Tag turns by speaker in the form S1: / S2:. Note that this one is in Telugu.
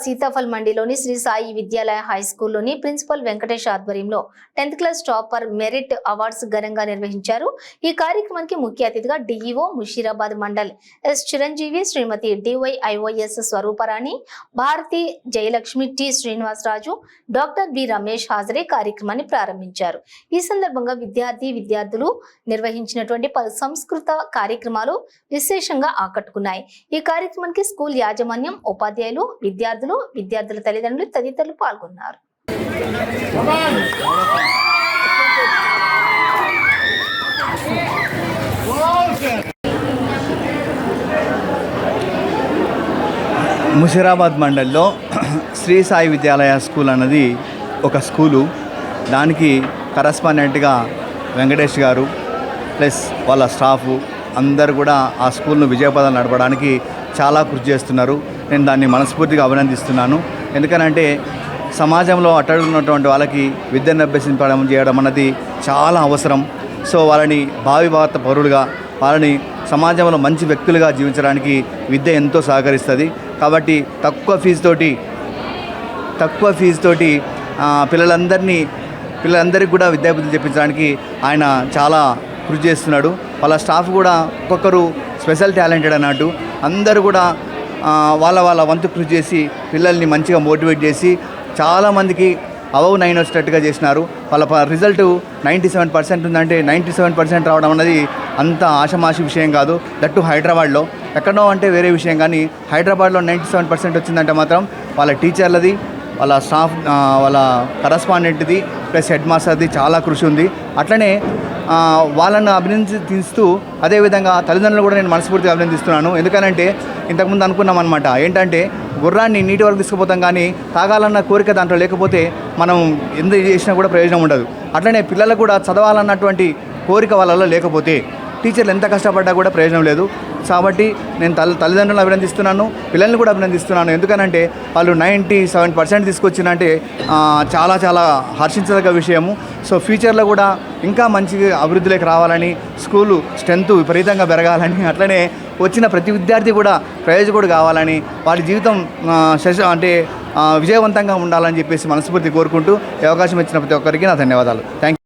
S1: సీతాఫల్ మండిలోని శ్రీ సాయి విద్యాలయ హై స్కూల్లోని ప్రిన్సిపల్ వెంకటేష్ ఆధ్వర్యంలో 10th class topper merit awards ఘనంగా నిర్వహించారు. ఈ కార్యక్రమానికి ముఖ్య అతిథిగా DEO Musheerabad mandal S Chiranjeevi, Srimathi DYIOS Swarooparani, Bharathi Jayalakshmi, T Srinivasaraju, doctor B Ramesh హాజరై కార్యక్రమాన్ని ప్రారంభించారు. ఈ సందర్భంగా విద్యార్థులు నిర్వహించినటువంటి పలు సంస్కృత కార్యక్రమాలు విశేషంగా ఆకట్టుకున్నాయి. ఈ కార్యక్రమానికి స్కూల్ యాజమాన్యం, ఉపాధ్యాయులు, విద్యార్థుల తల్లిదండ్రులు తదితరులు పాల్గొన్నారు.
S2: ముషీరాబాద్ మండల్లో శ్రీ సాయి విద్యాలయ స్కూల్ అన్నది ఒక స్కూలు. దానికి కరస్పాండెంట్గా వెంకటేష్ గారు ప్లస్ వాళ్ళ స్టాఫ్ అందరు కూడా ఆ స్కూల్ను విజయపథం నడపడానికి చాలా కృషి చేస్తున్నారు. నేను దాన్ని మనస్ఫూర్తిగా అభినందిస్తున్నాను. ఎందుకనంటే సమాజంలో అట్టడున్నటువంటి వాళ్ళకి విద్యను అభ్యసించడం చేయడం అన్నది చాలా అవసరం. సో వాళ్ళని భావి భారత పౌరులుగా, వాళ్ళని సమాజంలో మంచి వ్యక్తులుగా జీవించడానికి విద్య ఎంతో సహకరిస్తుంది. కాబట్టి తక్కువ ఫీజుతోటి పిల్లలందరికీ కూడా విద్యాబుద్ధులు చెప్పించడానికి ఆయన చాలా కృషి చేస్తున్నాడు. వాళ్ళ స్టాఫ్ కూడా ఒక్కొక్కరు స్పెషల్ టాలెంటెడ్ అన్నట్టు అందరూ కూడా వాళ్ళ వంతు కృషి చేసి పిల్లల్ని మంచిగా మోటివేట్ చేసి చాలామందికి అబవ్ 9 వచ్చేటట్టుగా చేసినారు. వాళ్ళ రిజల్ట్ 97% ఉందంటే 97% రావడం అన్నది అంత ఆషమాషి విషయం కాదు. దట్టు హైదరాబాద్లో, ఎక్కడో అంటే వేరే విషయం, కానీ హైదరాబాద్లో 97% వచ్చిందంటే మాత్రం వాళ్ళ టీచర్లది, వాళ్ళ స్టాఫ్, వాళ్ళ కరస్పాండెంట్ది ప్లస్ హెడ్ మాస్టర్ది చాలా కృషి ఉంది. అట్లనే వాళ్ళను అభినందిస్తూ అదేవిధంగా తల్లిదండ్రులు కూడా నేను మనస్ఫూర్తిగా అభినందిస్తున్నాను. ఎందుకనంటే ఇంతకుముందు అనుకున్నాం అనమాట, ఏంటంటే గుర్రాన్ని నీటి వరకు తీసుకుపోతాం, కానీ తాగాలన్న కోరిక దాంట్లో లేకపోతే మనం ఎంత చేసినా కూడా ప్రయోజనం ఉండదు. అట్లనే పిల్లలకు కూడా చదవాలన్నటువంటి కోరిక వాళ్ళలో లేకపోతే టీచర్లు ఎంత కష్టపడ్డా కూడా ప్రయోజనం లేదు. కాబట్టి నేను తల్లిదండ్రులను అభినందిస్తున్నాను, పిల్లల్ని కూడా అభినందిస్తున్నాను. ఎందుకనంటే వాళ్ళు 97% తీసుకొచ్చినంటే చాలా చాలా హర్షించదగ్గ విషయము. సో ఫ్యూచర్లో కూడా ఇంకా మంచి అభివృద్ధిలోకి రావాలని, స్కూలు స్ట్రెంత్ విపరీతంగా పెరగాలని, అట్లనే వచ్చిన ప్రతి విద్యార్థి కూడా ప్రయోజకుడు కావాలని, వారి జీవితం విజయవంతంగా ఉండాలని చెప్పేసి మనస్ఫూర్తి కోరుకుంటూ ఈ అవకాశం ఇచ్చిన ప్రతి ఒక్కరికి నా ధన్యవాదాలు. Thank you.